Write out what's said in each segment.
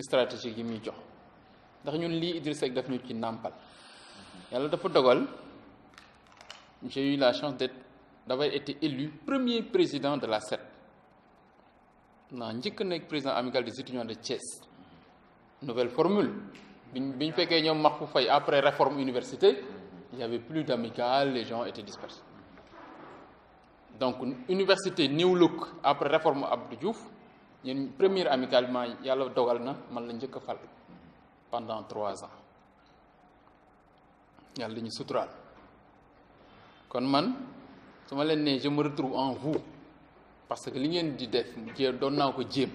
stratégique yi muy jox ndax ñun lii Idrissa Seck daf ñu ci nàmpal yàlla dafa dogal j'ai eu la chance d'avoir été élu premier président de la SET naa njëkk nekk président amical des étudiants de Thiès nouvelle formule biñ fekkee ñoom Mahfou Faye après réforme université il y avait plus d'amicales, les gens étaient dispersés donc université New Look après réforme Abdou Diouf ñun première amicalement yàlla dogal na man la njëkk a fal pendant 3 ans yàlla dañu suturaal kon man su ma leen ne je me retrouve en vous parce que li ngeen di def doon naa ko jéem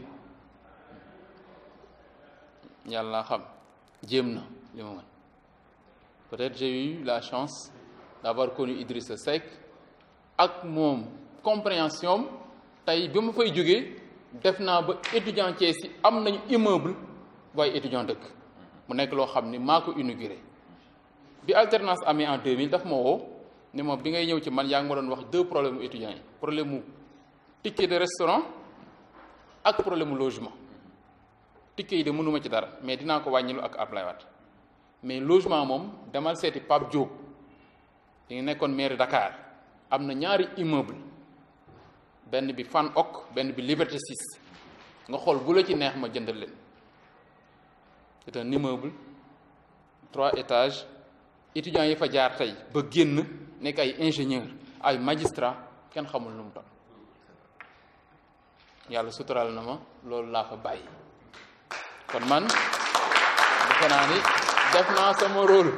yàlla xam jéem na li ma mën peut-être j'ai eu la chance d'avoir connu Idrissa Seck ak moom compréhension tey bi ma fay jógee def naa ba étudiant Thiès yi am nañu immeuble waaye étudiant dëkk mu nekk loo xam ni maa ko inauguré bi alternance amee en 2000 daf ma woo ni ma bi ngay ñëw ci man yaa ngi ma doon wax 2 problèmes mu étudiants yi problème mu ticket de restaurant ak problème mu logement ticket yi de mënuma ci dara mais dinaa ko wàññilu ak Ablaye Wade mais logement moom demal seeti Pape Diop di nga nekkoon maire Dakar am na ñaari immeuble benn bi Fann Ok benn bi Liberté 6 nga xool bu la ci neex ma jëndal leen c'est un immeuble 3 étages étudiants yi fa jaar tey ba génn nekk ay ingénieur ay magistrat kenn xamul nu mu toll yàlla suturaal na ma loolu laa fa bàyyi kon man defe naa ni def naa sama rôle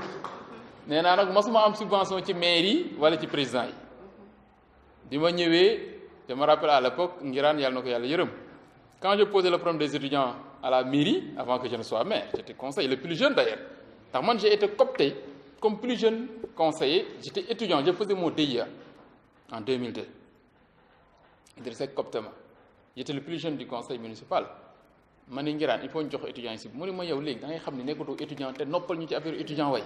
nee naa nag mosuma am subvention ci maire yi wala ci président yi bi ma ñëwee je me rappelle à l'époque ngiraan yàlla na ko yàlla yërëm quand je posais le problème des étudiants à la mairie avant que je ne sois maire j'étais conseiller le plus jeune d'ailleurs ndax man j'ai été coopté comme plus jeune conseiller j'étais étudiant je faisais mon DIA en 2002 Idrissa Seck coopté ma j'étais le plus jeune du conseil municipal ma ne ngiraan il faut ñu jox étudiants yi si mu ne ma yow léegi da ngay xam ne nekkatoo étudiant te noppal ñu ci affaire étudiant way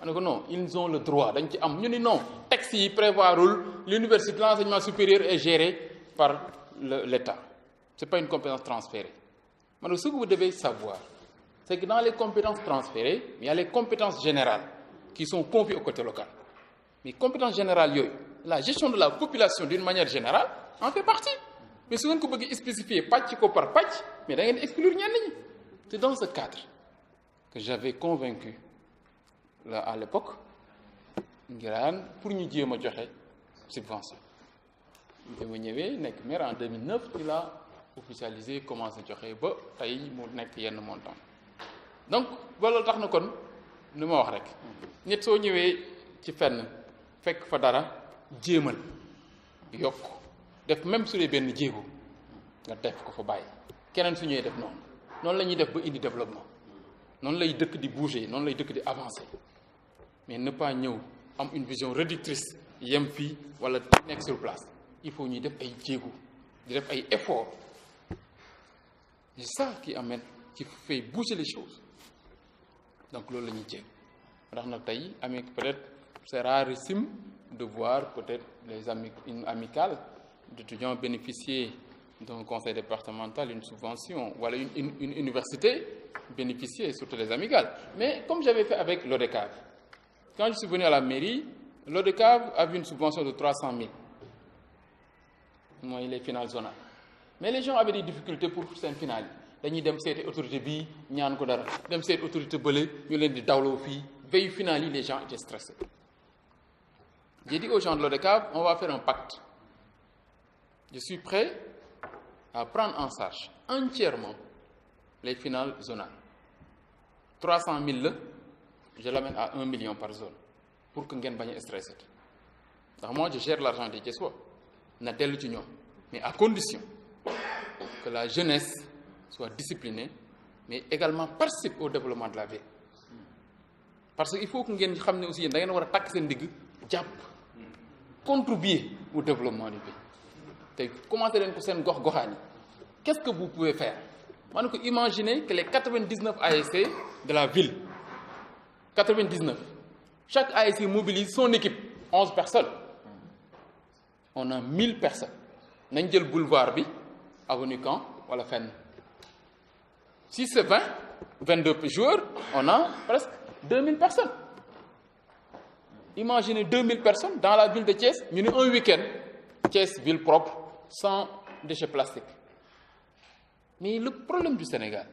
ma ne ko non ils ont le droit dañ ci am ñu ni non texte yi prévoirul l'université de l'enseignement supérieur est gérée par l'État c'est pas une compétence transférée ma ne ce que vous devez savoir c'est que dans les compétences transférées il y a les compétences générales qui sont confiées au côté local mais compétences générales yooyu la gestion de la population d'une manière générale en fait partie mais su ngeen ko bëgg spécifier pàcc ko par pàcc mais da ngeen exclure ñenn ñi c'est dans ce cadre que j'avais convaincu là à l'époque ngiraan pour ñu jéem a joxe subvention bi ma ñëwee nekk maire en 2009 il a officialisé commencé joxe ba tey mu nekk yenn montant donc loolu tax na kon lu ma wax rek nit soo ñëwee ci fenn fekk fa dara jéemal yokk def même su dee benn jéego nga def ko fa bàyyi keneen su ñëwee def noonu la ñuy def ba indi développement noonu lay dëkk di bouger noonu lay dëkk di avancer mais ne pas ñëw am une vision réductrice yem fii wala nekk sur place il faut ñuy def ay jéego di def ay efforts c'est ça qui amène qui fait bouger les choses donc loolu la ñuy jéem ndax nag tey peut-être c'est rarissime de voir peut-être les amicales d'étudiants bénéficier d'un conseil départemental, une subvention, voilà une université bénéficier, surtout les amicales. Mais comme j'avais fait avec l'ODCAV, quand je suis venu à la mairie, l'ODCAV avait une subvention de 300 000. Moi, les finales zonales. Mais les gens avaient des difficultés pour ces finales. Dañuy dem seeti autorité bii ñaan ko dara dem seeti autorité bële ñu leen di dawloo fii veille finale yi les gens étaient stressés. J'ai dit aux gens de l'ODCAV, on va faire un pacte. Je suis prêt à prendre en charge entièrement les finales zonales. 300 000 là, je l'amène à 1 million par zone pour que ngeen bañ a stressé. ndax moi je gère l'argent des Thiessois na dellu ci ñoom mais à condition que la jeunesse soit disciplinée mais également participe au développement de la ville. Parce que il faut que ngeen xam ne aussi yéen da ngeen war a takk seen digg jàpp contribuer au développement du pays. te commencé leen ko seen gox-goxaan yi qu'est-ce que vous pouvez faire ma ne ko imaginez que les 99 ASC de la ville 99 chaque ASC mobilise son équipe 11 personnes on a 1000 personnes nañ jël boulevard bi avenue Caen wala fenn Si c'est 22 joueurs, on a presque 2000 personnes. Imaginez 2000 personnes dans la ville de Thiès, nous avons un week-end. Thiès, ville propre, sans déchets plastiques. Mais le problème du Sénégal,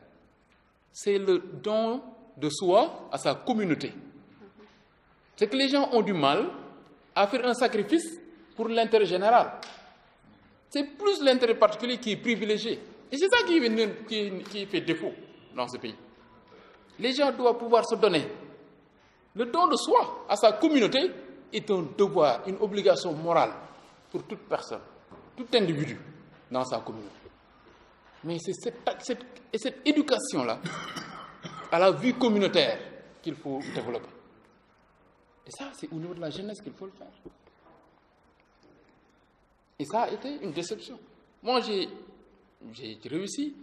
c'est le don de soi à sa communauté. C'est que les gens ont du mal à faire un sacrifice pour l'intérêt général. C'est plus l'intérêt particulier qui est privilégié. Et c'est ça qui fait défaut dans ce pays. Les gens doivent pouvoir se donner. Le don de soi à sa communauté est un devoir, une obligation morale pour toute personne, tout individu dans sa communauté. Mais c'est cette éducation-là à la vie communautaire qu'il faut développer. Et ça, c'est au niveau de la jeunesse qu'il faut le faire. Et ça a été une déception. Moi, j'ai réussi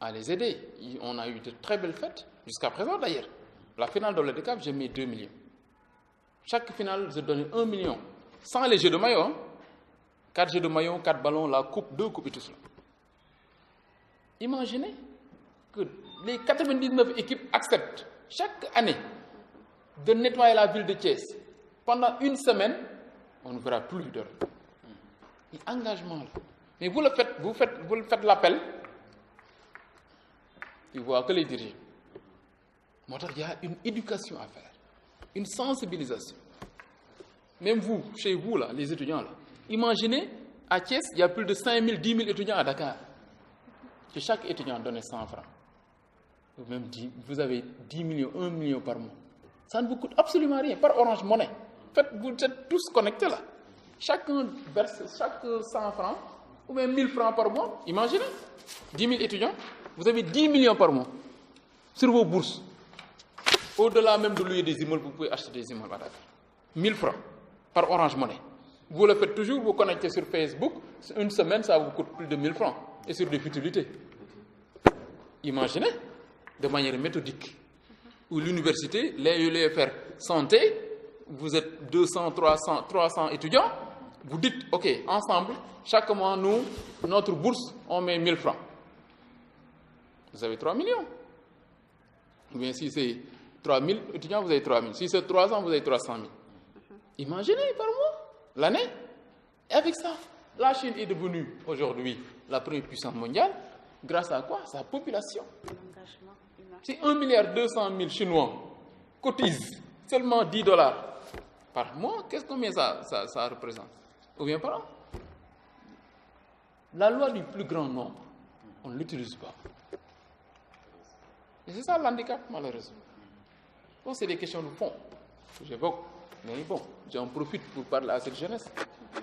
à les aider. On a eu de très belles fêtes, jusqu'à présent d'ailleurs. La finale de l'ODCAV, j'ai mis 2 millions. Chaque finale, je donnais 1 million. Sans les jeux de maillot. 4 jeux de maillot, 4 ballons, la coupe, 2 coupes et tout cela. Imaginez que les 99 équipes acceptent chaque année de nettoyer la ville de Thiès. Pendant une semaine, on ne verra plus de engagement. Là. Mais vous faites l'appel, tu vois que les dirigeants. Il y a une éducation à faire, une sensibilisation. Même vous, chez vous, là, les étudiants, là, imaginez, à Thiès, il y a plus de 5 000, 10 000 étudiants à Dakar. Que chaque étudiant donne 100 francs. Vous avez 10 millions, 1 million par mois. Ça ne vous coûte absolument rien, par Orange Money. En fait, vous êtes tous connectés là. Chacun verse chaque 100 francs, ou même 1000 francs par mois. Imaginez, 10 000 étudiants, vous avez 10 millions par mois sur vos bourses. Au-delà même de louer des immeubles, vous pouvez acheter des immeubles à Dakar. 1000 francs par Orange Money. Vous le faites toujours, vous connectez sur Facebook. Une semaine, ça vous coûte plus de 1000 francs. Et sur des futilités. Imaginez, de manière méthodique, où l'université, l'UFR santé, vous êtes 200, 300 étudiants, vous dites, ok, ensemble, chaque mois, nous, notre bourse, on met 1000 francs. Vous avez 3 millions. Ou bien si c'est 3000 étudiants, vous avez 3000. Si c'est 300, vous avez 300 000. Imaginez par mois, l'année. Et avec ça, la Chine est devenue aujourd'hui la première puissance mondiale. Grâce à quoi? Sa population. Si 1,2 milliard Chinois cotisent seulement $10 par mois, combien ça représente? Ou bien par an? La loi du plus grand nombre, on ne l'utilise pas. Et c'est ça l'handicap, malheureusement. Donc, c'est des questions de fond que j'évoque. Mais bon, j'en profite pour parler à cette jeunesse.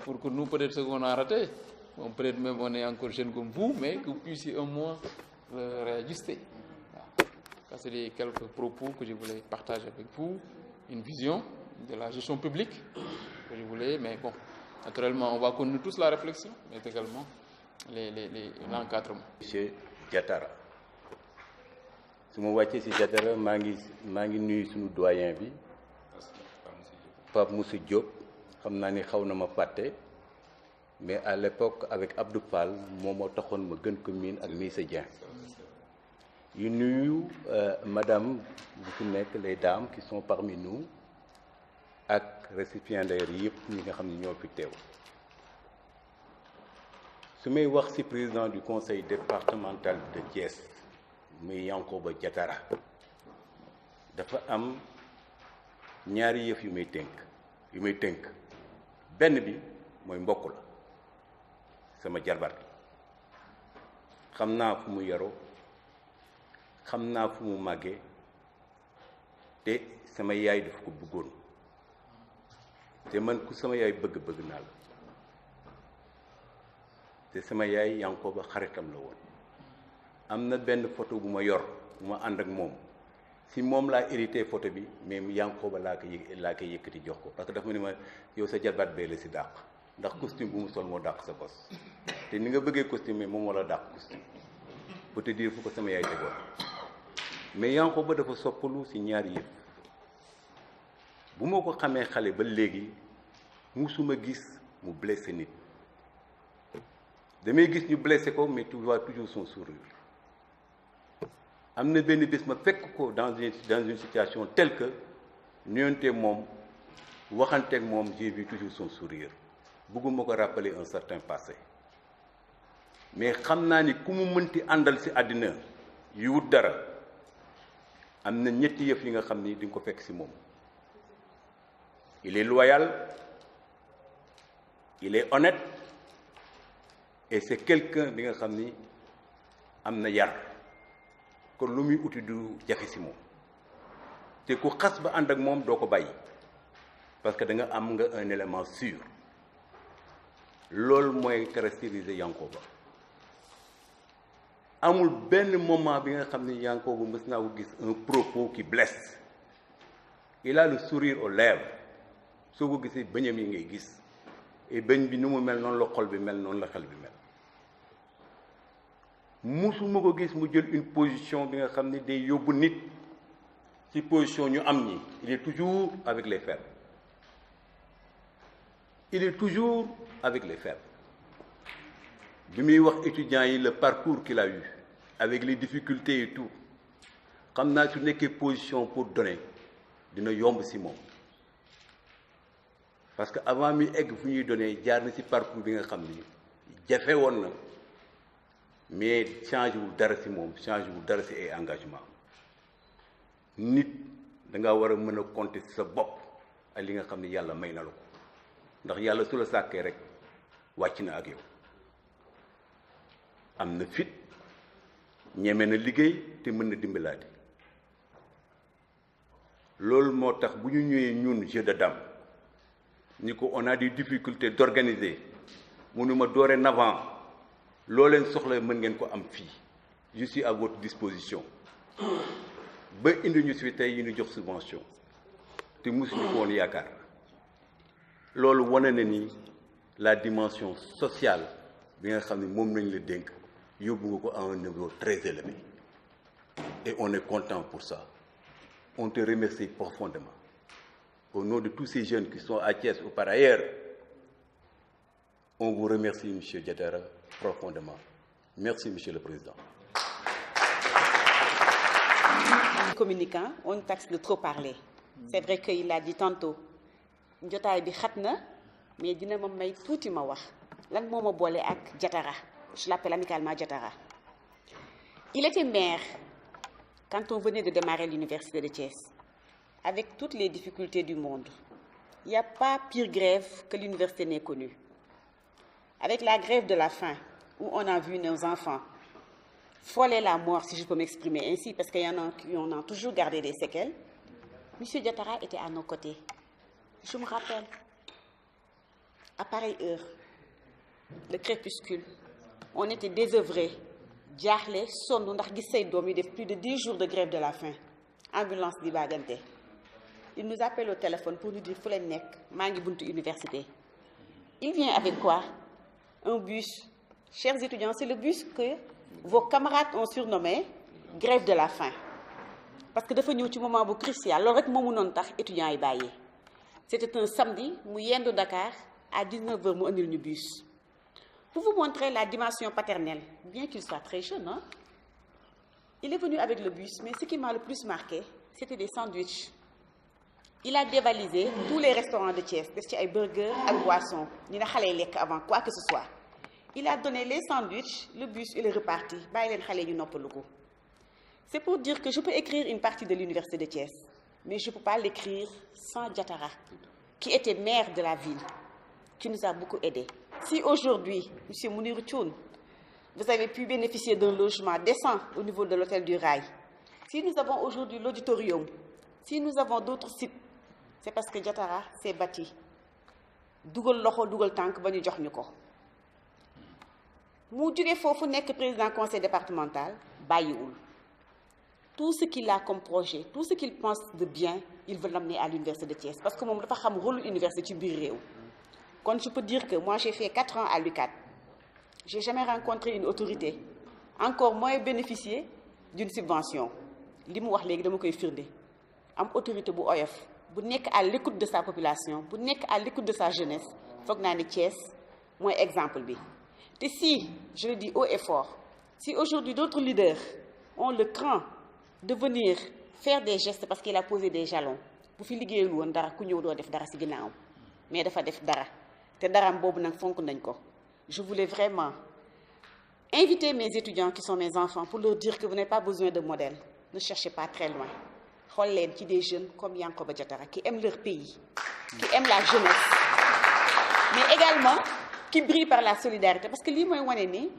Pour que nous, peut-être, ce qu'on a raté, peut-être même on est encore jeune comme vous, mais que vous puissiez au moins réajuster. Voilà. Ça, c'est quelques propos que je voulais partager avec vous. Une vision de la gestion publique que je voulais, mais bon, naturellement, on va connaître tous la réflexion, mais également l'encadrement. Monsieur Diatara. su ma wàccee si Diatara maa ngi nuyu suñu doyen bi Pape Moussa Diop xam naa ni xaw na ma fàtte mais à l'époque avec Abdou Fall moo ma taxoon ma gën ko miin ak Missa Dieng yu nuyu madame bu fi nekk les dames qui sont parmi nous ak récipiendaires yëpp ñi nga xam ne ñoo fi teew su may wax ci président du conseil départemental de Thiès muy Yankoba Diatara dafa am ñaari yëf yu may tënk benn bi mooy mbokk la sama jarbaat xam naa fu mu yaroo xam naa fu mu màggee te sama yaay daf ko bëggoon te man ku sama yaay bëgg naa la te sama yaay Yankoba xaritam la woon am na benn photo bu ma yor bu ma ànd ak moom si moom laa hérité photo bi mais Yankoba laa ko yëkkati jox ko parce que dafa ma ne ma yow sa jarbaat bee la si dàq ndax costume bu mu sol moo dàq sa bos te ni nga bëggee costume moom moo la dàq costume pour te dire fu ko sama yaay tegoon mais Yankoba dafa soppalu si ñaari yëpp bu ma ko xamee xale ba léegi musuma gis mu blessé nit damay gis ñu blessé ko mais tu vois toujours son sourire am na benn bés ma fekk ko dans une situation telle que nuyonteeg moom waxanteeg moom j'ai vu toujours son sourire bëgguma ko rappeler un certain passé mais xam naa ni ku mu mënti àndal ci àddina yu wut dara am na ñetti yëf yi nga xam ni di nga ko fekk ci moom. Il est loyal, il est honnête et c'est quelqu'un bi nga xam ni am na yar kon lu muy uti du jafe ci moom te ku xas ba ànd ak moom doo ko bàyyi parce que da nga am nga un élément sûr loolu mooy caractériser Yankoba amul benn moment bi nga xam ni Yankoba mës naa ko gis un propos qui blesse. Il a le sourire aux lèvres soo ko gisee bëñam yi ngay gis et bëñ bi nu mu mel noonu la xol bi mel noonu la xel bi mel musuma ko gis mu jël une position bi nga xam ni day yóbbu nit ci position ñu am ñi. Il est toujours avec les faibles. Il est toujours avec les faibles. bi muy wax étudiants yi le parcours qu'il a eu avec les difficultés et tout xam naa su nekkee position pour donner dina yomb ci moom parce que avant mi egg fu ñuy donner jaar na ci parcours bi nga xam ni jafe woon na mais changé wul dara ci moom changé wul dara ci ay engagement nit da nga war a mën a compter ci sa bopp ak li nga xam ni yàlla may na la ko ndax yàlla su la sàkkee rek wàcc na ak yow am na fit ñeme na liggéey te mën na dimbalaate loolu moo tax bu ñu ñëwee ñun jeu de dame ni ko on a des difficultés d'organiser mënuma dorénavant loo leen soxla mën ngeen ko am fii je suis à votre disposition ba indi ñu si tey yi ñu jox subvention te mosuñu ko woon yaakaar loolu wane na ni la dimension sociale bi nga xam ne moom lañ la dénk yóbbu nga ko à un niveau très élevé et on est content pour ça. On te remercie profondément au nom de tous ces jeunes qui sont à Thiès ou par ailleurs. On vous remercie, Monsieur Diatara, profondément. Merci, Monsieur le Président. Communicant, on taxe de trop parler. C'est vrai qu'il l'a dit tantôt. Jotaay bi xat na mais dina ma may tuuti ma wax lan moo ma boole ak Diatara. Je l'appelle amicalement Diatara. Il était maire quand on venait de démarrer l'université de Thiès, avec toutes les difficultés du monde. Il n'y a pas pire grève que l'université n'ait connue. Avec la grève de la faim, où on a vu nos enfants frôler la mort, si je peux m'exprimer ainsi, parce qu'il y en a qui en ont toujours gardé des séquelles, M. Diatara était à nos côtés. Je me rappelle, à pareille heure, le crépuscule, on était désœuvrés, jaaxle sonn ndax gis say doom yi def plus de 10 jours de grève de la faim ambulance di baagante. Il nous appelle au téléphone pour nous dire fu leen nekk maa ngi buntu université. Il vient avec quoi? Un bus. Chers étudiants, c'est le bus que vos camarades ont surnommé grève de la faim parce que dafa ñëw ci moment bu crucial loolu rek moo mënoon tax étudiants yi bàyyi. C'était un samedi mu yendu Dakar à 19h mu andil ñu bus. Pour vous montrer la dimension paternelle, bien qu'il soit très jeune, hein? Il est venu avec le bus, mais ce qui m'a le plus marqué, c'était des sandwichs. Il a dévalisé tous les restaurants de Thiès, def ci ay burgers ak boissons, ñu ne xale yi lekk avant quoi que ce soit. Il a donné les sandwichs, le bus, il est reparti. Bàyyi leen xale ñu noppalu ko. C'est pour dire que je peux écrire une partie de l'université de Thiès, mais je ne peux pas l'écrire sans Diatara, qui était maire de la ville, qui nous a beaucoup aidés. Si aujourd'hui, M. Mounirou Thioune, vous avez pu bénéficier d'un logement décent au niveau de l'hôtel du Rail, si nous avons aujourd'hui l'auditorium, si nous avons d'autres sites, c'est parce que Diatara s'est bâti. Dougal loxo dougal tànk ba ñu jox ñu ko. Mu jóge foofu nekk président conseil départemental bàyyiwul. Tout ce qu'il a comme projet, tout ce qu'il pense de bien, il veut l'amener à l'université de Thiès parce que moom dafa xam rôle université ci biir réew. Quand je peux dire que moi j'ai fait 4 ans à l'UCAD, j'ai jamais rencontré une autorité, encore moins bénéficié d'une subvention. Li mu wax léegi dama koy firnde am autorité bu oyof bu nekk à l'écoute de sa population bu nekk à l'écoute de sa jeunesse foog naa ne Thiès mooy exemple bi. Te si je le dis haut et fort, si aujourd'hui d'autres leaders ont le cran de venir faire des gestes parce qu'il a posé des jalons bu fi liggéeyul woon dara ku ñëw doo def dara ci ginnaawam mais dafa def dara te daraam boobu nag fonk nañ ko. Je voulais vraiment inviter mes étudiants qui sont mes enfants pour leur dire que vous n'avez pas besoin de modèle. Ne cherchez pas très loin. Xool leen ci des jeunes comme Yankoba Diattara qui aiment leur pays, qui aiment la jeunesse, mais également qui brillent par la solidarité parce que lii mooy wane ni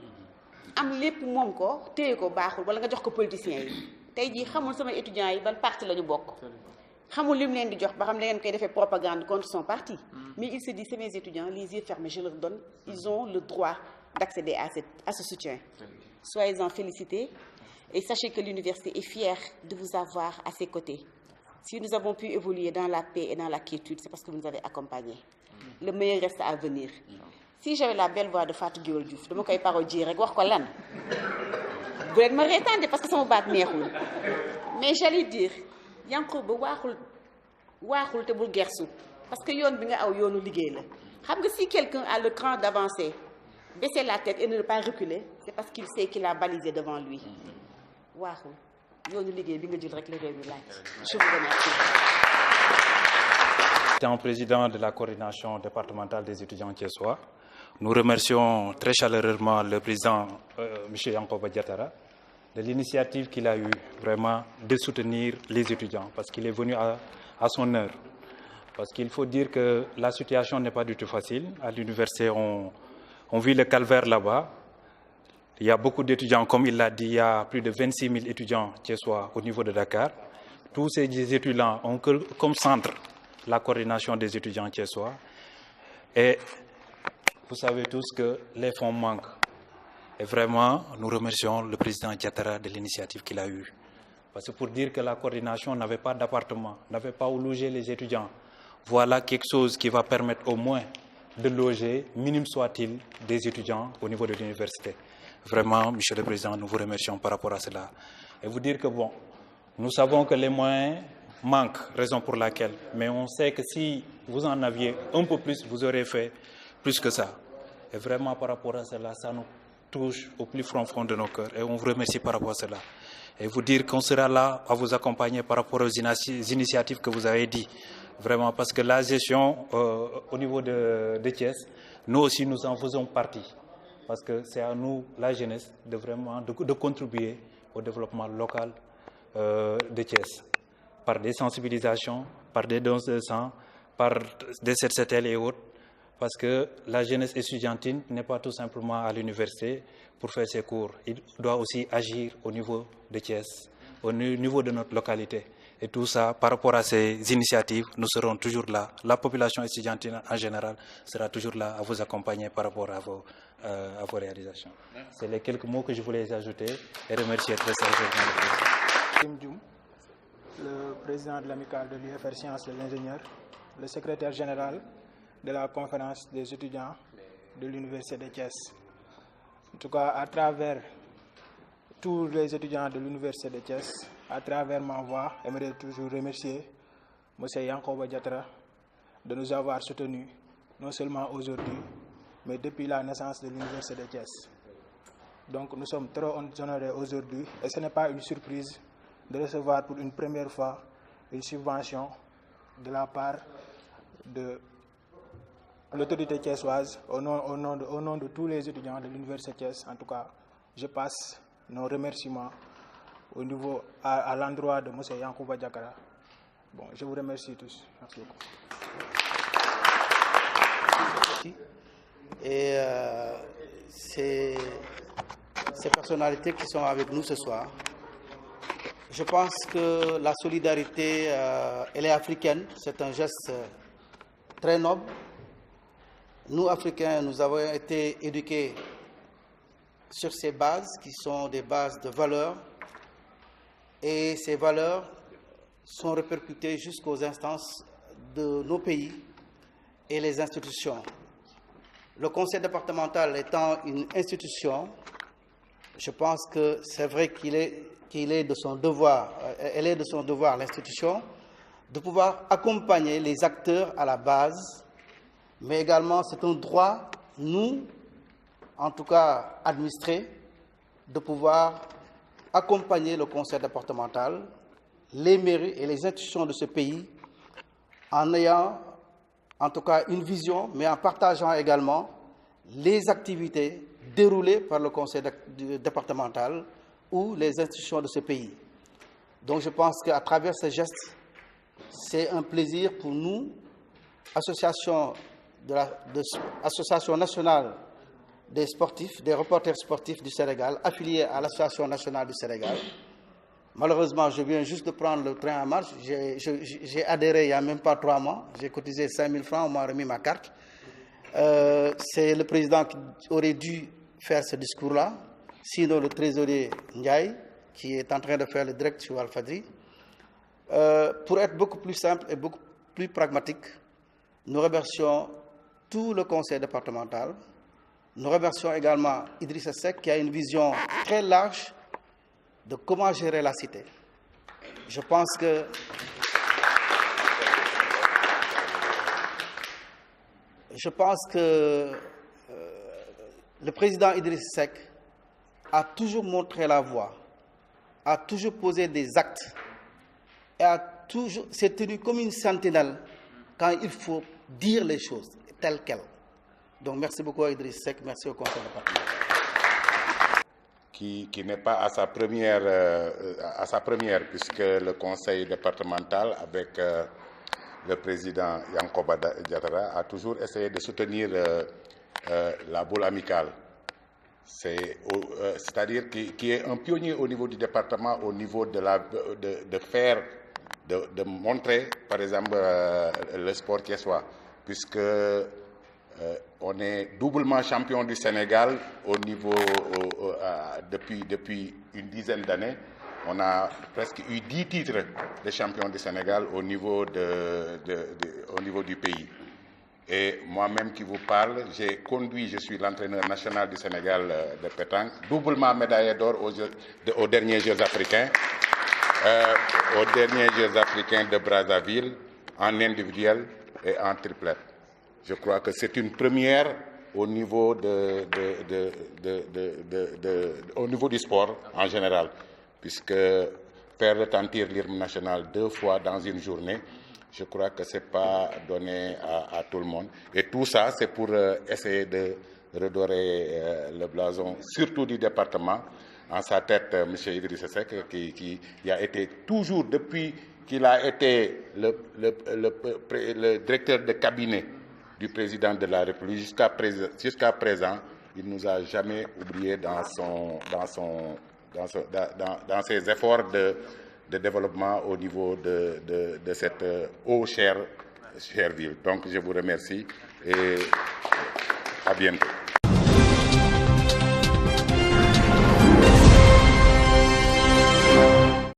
am lépp moom ko téye ko baaxul wala nga jox ko politiciens yi tey jii xamul sama étudiants yi ban parti la ñu bokk. xamul li mu leen di jox ba xam ne ngeen koy defee propagande contre son parti mais il se dit c'est mes étudiants les yeux fermés je leur donne ils ont le droit d'accéder à ce soutien. Soyez-en félicités et sachez que l'université est fière de vous avoir à ses côtés. Si nous avons pu évoluer dans la paix et dans la quiétude c'est parce que vous nous avez accompagnés. Le meilleur reste à venir. Si j'avais la belle voix de Fatou Gueye Diouf dama koy parodier rek wax ko lan bu leen ma reetaande parce que sama baat neexul mais j'allais dire Yankoba waaxul te bul gersu parce que yoon bi nga aw yoonu liggéey la xam nga si quelqu'un a le cran d'avancer baisser la tête et ne pas reculer c'est parce qu'il sait qu'il a balisé devant lui waaxul yoonu liggéey bi nga jël rek la réew mi laaj. Je vous remercie. Étant président de la coordination départementale des étudiants thiessois, nous remercions très chaleureusement le président M. Yankoba Diattara de l'initiative qu'il a eue vraiment de soutenir les étudiants parce qu'il est venu à son heure. Parce qu'il faut dire que la situation n'est pas du tout facile. À l'université, on vit le calvaire là-bas. Il y a beaucoup d'étudiants, comme il l'a dit, il y a plus de 26 000 étudiants thiessois au niveau de Dakar. Tous ces étudiants ont comme centre la coordination des étudiants thiessois. Et vous savez tous que les fonds manquent. Et vraiment, nous remercions le président Diattara de l'initiative qu'il a eue. Parce que pour dire que la coordination n'avait pas d'appartement, n'avait pas où loger les étudiants, voilà quelque chose qui va permettre au moins de loger, minime soit-il, des étudiants au niveau de l'université. Vraiment, Monsieur le Président, nous vous remercions par rapport à cela. Et vous dire que bon, nous savons que les moyens manquent, raison pour laquelle, mais on sait que si vous en aviez un peu plus, vous aurez fait plus que ça. Et vraiment, par rapport à cela, ça nous touche au plus profond de nos cœurs. Et on vous remercie par rapport à cela. Et vous dire qu'on sera là à vous accompagner par rapport aux initiatives que vous avez dit. Vraiment, parce que la gestion au niveau de Thiès, nous aussi, nous en faisons partie. Parce que c'est à nous, la jeunesse, de vraiment de contribuer au développement local de Thiès. Par des sensibilisations, par des dons de sang, par des CETL et autres. Parce que la jeunesse estudiantine n'est pas tout simplement à l'université pour faire ses cours. Il doit aussi agir au niveau de Thiès, au niveau de notre localité. Et tout ça, par rapport à ces initiatives, nous serons toujours là. La population estudiantine en général sera toujours là à vous accompagner par rapport à vos réalisations. C'est les quelques mots que je voulais ajouter et remercier très sérieusement le président de l'amicale de l'UFR Sciences de l'Ingénieur, le secrétaire général de la conférence des étudiants de l'Université de Thiès. En tout cas, à travers tous les étudiants de l'Université de Thiès, à travers ma voix, j'aimerais toujours remercier M. Yankoba Diattara de nous avoir soutenus, non seulement aujourd'hui, mais depuis la naissance de l'Université de Thiès. Donc nous sommes très honorés aujourd'hui et ce n'est pas une surprise de recevoir pour une première fois une subvention de la part de l'autorité thiessoise au nom de tous les étudiants de l'Université de Thiès. En tout cas, je passe nos remerciements au niveau à l'endroit de M. Yankoba Diattara. Bon, je vous remercie tous. Merci beaucoup. Et ces personnalités qui sont avec nous ce soir, je pense que la solidarité, elle est africaine. C'est un geste très noble. Nous, Africains, nous avons été éduqués sur ces bases qui sont des bases de valeurs. Et ces valeurs sont répercutées jusqu'aux instances de nos pays et les institutions. Le conseil départemental étant une institution, je pense que c'est vrai qu'il est de son devoir, elle est de son devoir, l'institution, de pouvoir accompagner les acteurs à la base, mais également c'est un droit, nous, en tout cas administrés, de pouvoir accompagner le conseil départemental, les mairies et les institutions de ce pays en ayant en tout cas une vision, mais en partageant également les activités déroulées par le conseil départemental ou les institutions de ce pays. Donc je pense qu'à travers ce geste, c'est un plaisir pour nous, association nationale des sportifs, des reporters sportifs du Sénégal, affiliés à l'Association nationale du Sénégal. Malheureusement, je viens juste de prendre le train en marche. J'ai adhéré il n'y a même pas 3 mois. J'ai cotisé 5 000 francs, on m'a remis ma carte. C'est le président qui aurait dû faire ce discours-là, sinon le trésorier Ndiaye, qui est en train de faire le direct sur Al-Fadri. Pour être beaucoup plus simple et beaucoup plus pragmatique, nous remercions tout le conseil départemental. Nous remercions également Idrissa Seck qui a une vision très large de comment gérer la cité. Je pense que le président Idrissa Seck a toujours montré la voie, a toujours posé des actes et s'est tenu comme une sentinelle quand il faut dire les choses telles quelles. Donc merci beaucoup à Idrissa Seck, merci au conseil départemental. Qui n'est pas à sa première, puisque le conseil départemental, avec le président Yankoba Diattara, a toujours essayé de soutenir la boule amicale. C'est-à-dire qui est un pionnier au niveau du département, au niveau de montrer, par exemple, le sport thiessois, puisque on est doublement champion du Sénégal au niveau depuis une dizaine d'années. On a presque eu 10 titres de champion du Sénégal au niveau du pays. Et moi-même qui vous parle, je suis l'entraîneur national du Sénégal de pétanque, doublement médaillé d'or aux derniers Jeux africains, de Brazzaville, en individuel et en triplette. Je crois que c'est une première au niveau au niveau du sport en général, puisque faire retentir l'hymne national 2 fois dans une journée, je crois que ce n'est pas donné à tout le monde. Et tout ça, c'est pour essayer de redorer le blason, surtout du département. En sa tête, M. Idrissa Seck, qui a été toujours, depuis qu'il a été le directeur de cabinet du président de la République jusqu'à présent, il ne nous a jamais oubliés dans ses efforts de développement au niveau de cette chère ville. Donc je vous remercie et à bientôt.